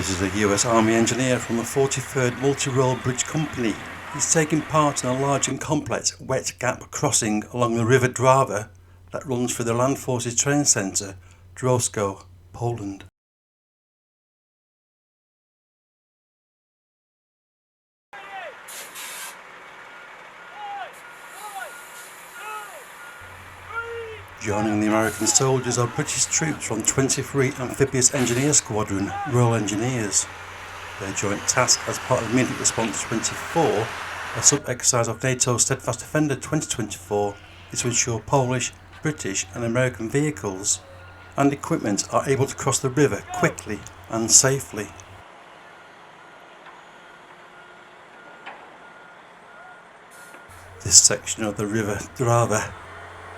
This is a U.S.Army engineer from the 43rd Multi-Role Bridge Company. He's taking part in a large and complex wet gap crossing along the River Drawa that runs through the Land Forces Training Centre, Drawsko, Poland. Joining the American soldiers are British troops from 23 Amphibious Engineer Squadron, Royal Engineers. Their joint task as part of Immediate Response 24, a sub-exercise of NATO Steadfast Defender 2024, is to ensure Polish, British and American vehicles and equipment are able to cross the river quickly and safely. This section of the River Drawa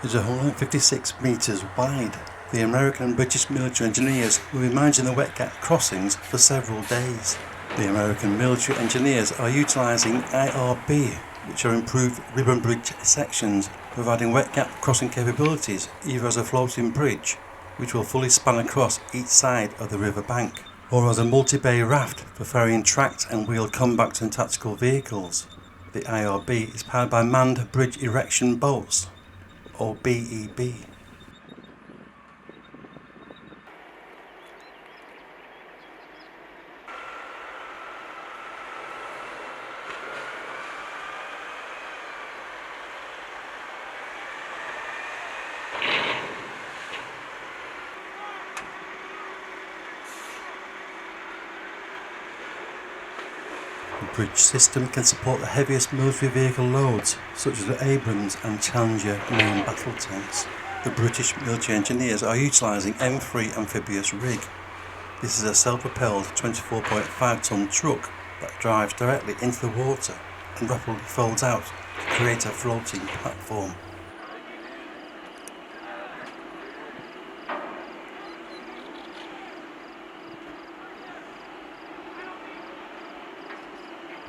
is 156 metres wide. The American and British military engineers will be managing the wet gap crossings for several days. The American military engineers are utilising IRB, which are improved ribbon bridge sections, providing wet gap crossing capabilities either as a floating bridge, which will fully span across each side of the river bank, or as a multi-bay raft for ferrying tracked and wheeled combat and tactical vehicles. The IRB is powered by manned bridge erection boats, or BEB. The bridge system can support the heaviest military vehicle loads, such as the Abrams and Challenger main battle tanks. The British military engineers are utilising M3 Amphibious rig. This is a self-propelled 24.5 tonne truck that drives directly into the water and rapidly folds out to create a floating platform.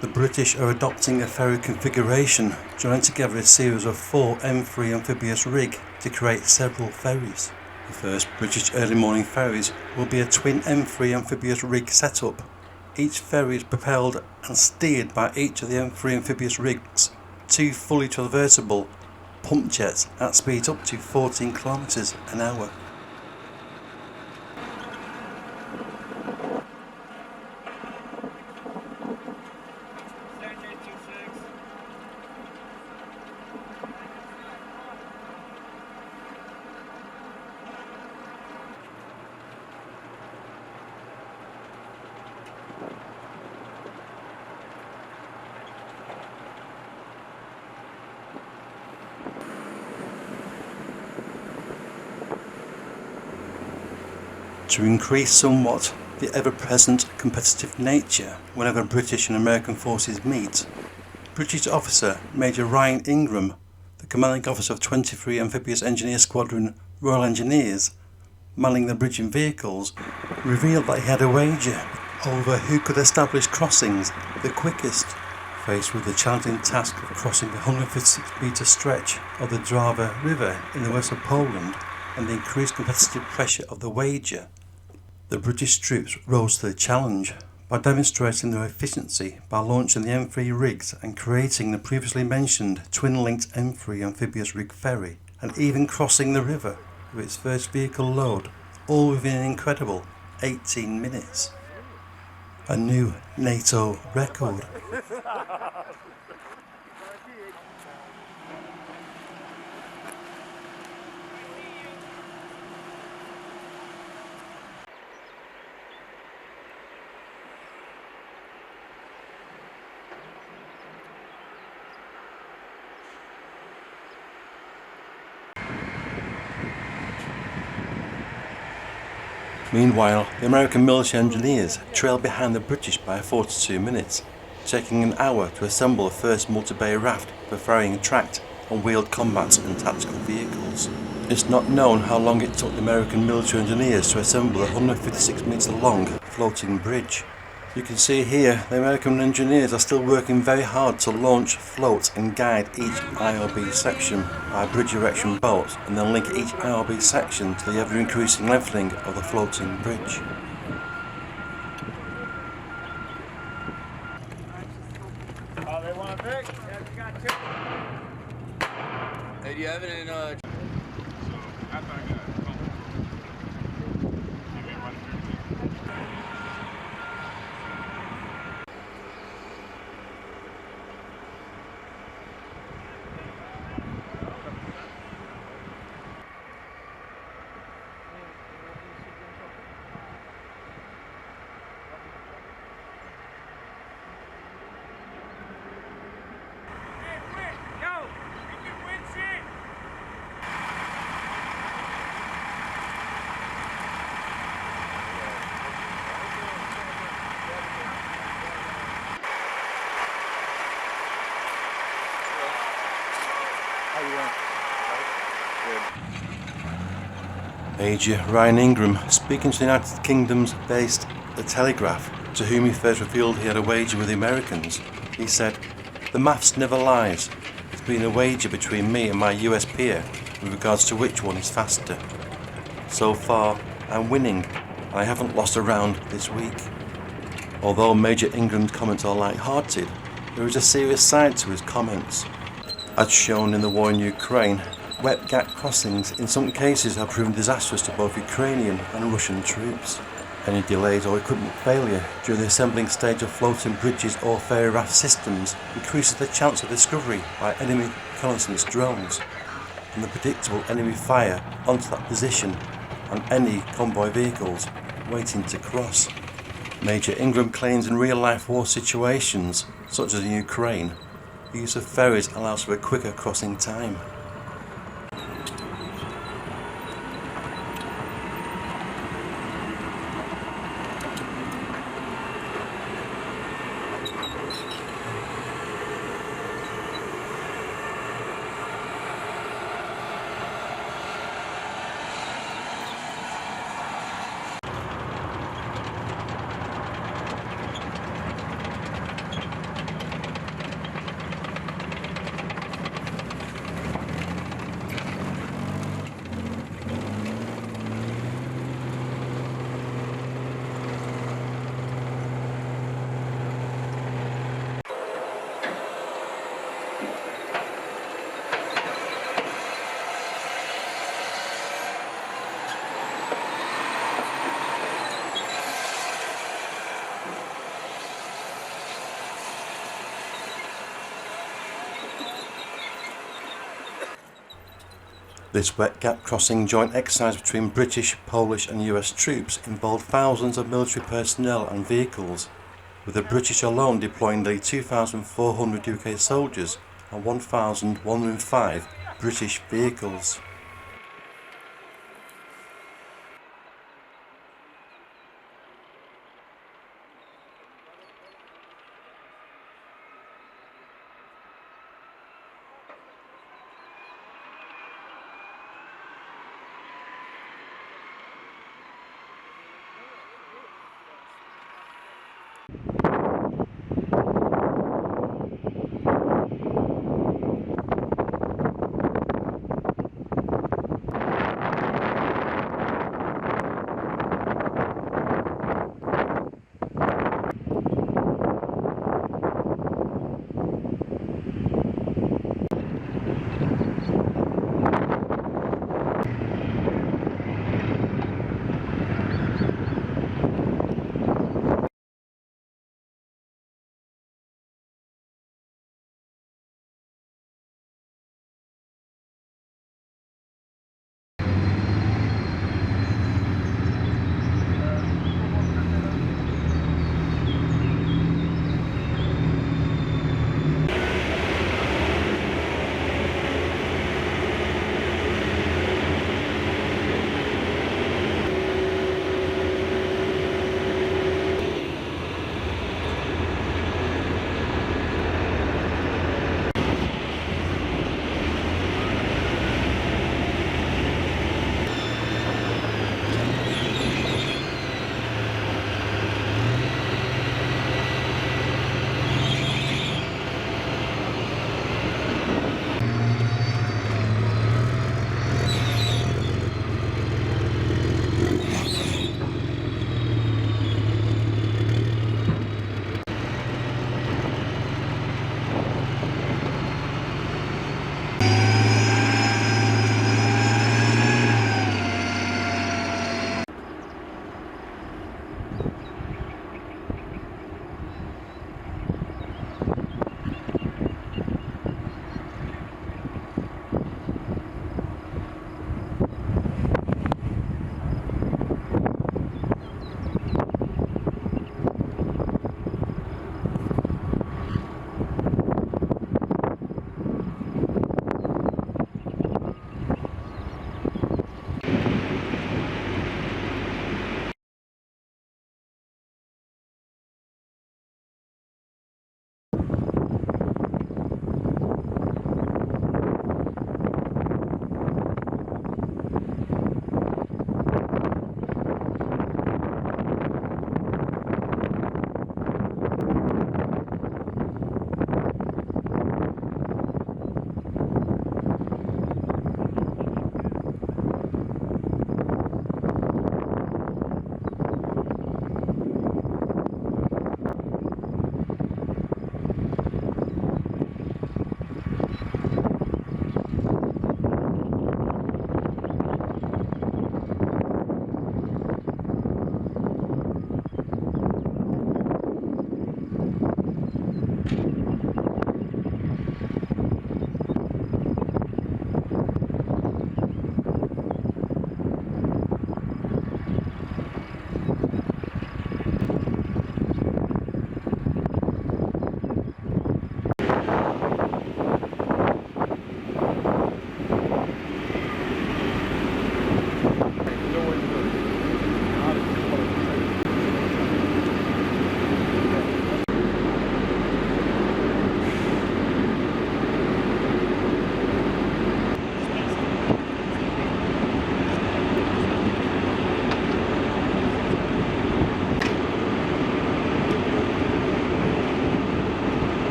The British are adopting a ferry configuration, joining together a series of 4 M3 amphibious rig to create several ferries. The first British early morning ferries will be a twin M3 amphibious rig setup. Each ferry is propelled and steered by each of the M3 amphibious rigs, 2 fully traversable pump jets at speeds up to 14 km an hour. To increase somewhat the ever-present competitive nature whenever British and American forces meet, British officer Major Ryan Ingram, the commanding officer of 23 Amphibious Engineer Squadron Royal Engineers, manning the bridging vehicles, revealed that he had a wager over who could establish crossings the quickest. Faced with the challenging task of crossing the 156 metre stretch of the Drawa River in the west of Poland and the increased competitive pressure of the wager, the British troops rose to the challenge by demonstrating their efficiency by launching the M3 rigs and creating the previously mentioned twin-linked M3 amphibious rig ferry, and even crossing the river with its first vehicle load, all within an incredible 18 minutes. A new NATO record. Meanwhile, the American military engineers trailed behind the British by 42 minutes, taking an hour to assemble the first multi-bay raft for ferrying tracked and wheeled combat and tactical vehicles. It's not known how long it took the American military engineers to assemble a 156 metre long floating bridge. You can see here the American engineers are still working very hard to launch, float and guide each IRB section by bridge erection boats, and then link each IRB section to the ever increasing lengthening of the floating bridge. Hey, do you have it in, Major Ryan Ingram, speaking to the United Kingdom's-based The Telegraph, to whom he first revealed he had a wager with the Americans, he said, "The maths never lies. It's been a wager between me and my US peer with regards to which one is faster. So far, I'm winning, and I haven't lost a round this week." Although Major Ingram's comments are light-hearted, there is a serious side to his comments. As shown in the war in Ukraine, wet gap crossings in some cases have proven disastrous to both Ukrainian and Russian troops. Any delays or equipment failure during the assembling stage of floating bridges or ferry raft systems increases the chance of discovery by enemy reconnaissance drones and the predictable enemy fire onto that position and any convoy vehicles waiting to cross. Major Ingram claims in real-life war situations, such as in Ukraine, the use of ferries allows for a quicker crossing time. This wet gap crossing joint exercise between British, Polish and US troops involved thousands of military personnel and vehicles, with the British alone deploying nearly 2,400 UK soldiers and 1,105 British vehicles.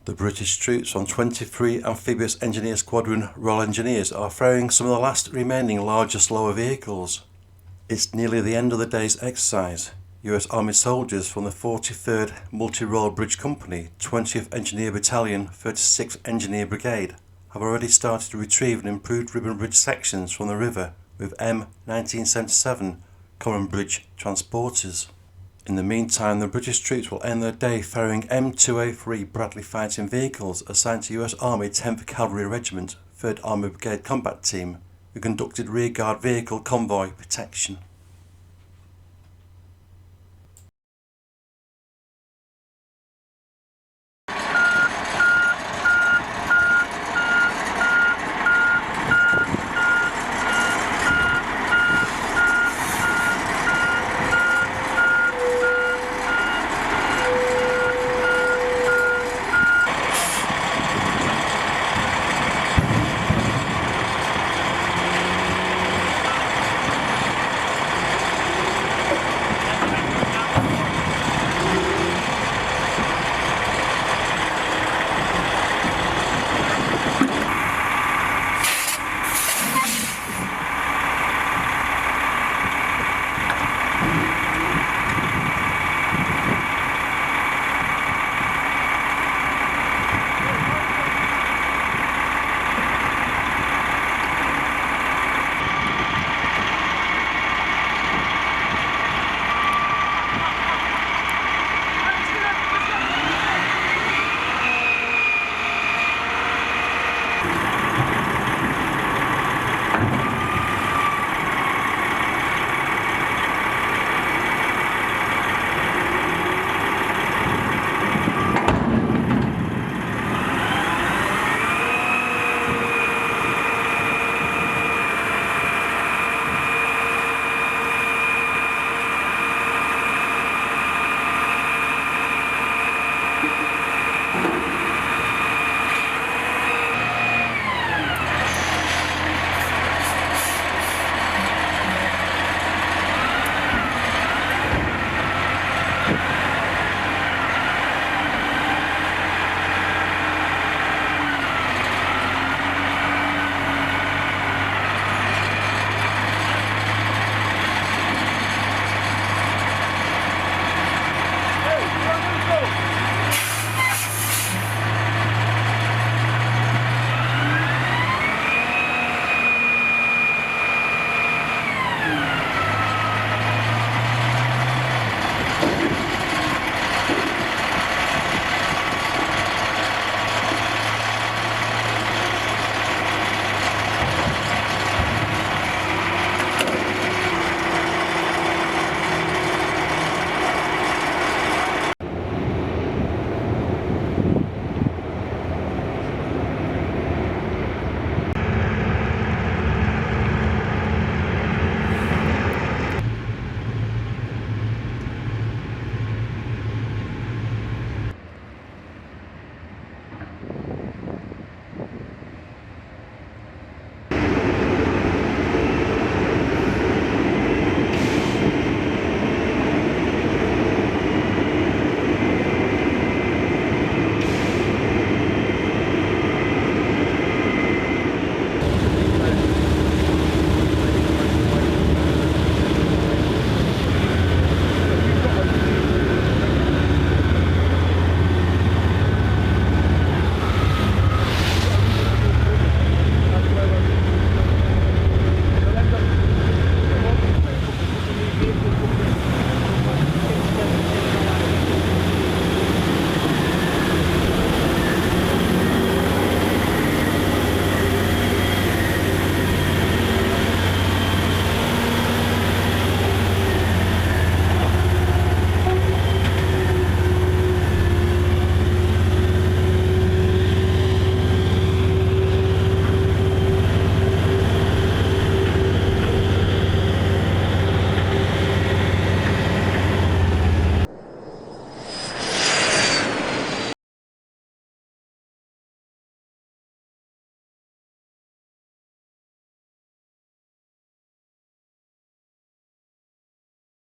The British troops on 23 Amphibious Engineer Squadron Royal Engineers are ferrying some of the last remaining larger slower vehicles. It's nearly the end of the day's exercise. U.S.Army soldiers from the 43rd Multi-Role Bridge Company, 20th Engineer Battalion, 36th Engineer Brigade have already started to retrieve and improved ribbon bridge sections from the river with M1977 common bridge transporters. In the meantime, the British troops will end their day ferrying M203 Bradley fighting vehicles assigned to U.S. Army 10th Cavalry Regiment, 3rd Army Brigade Combat Team, who conducted rearguard vehicle convoy protection.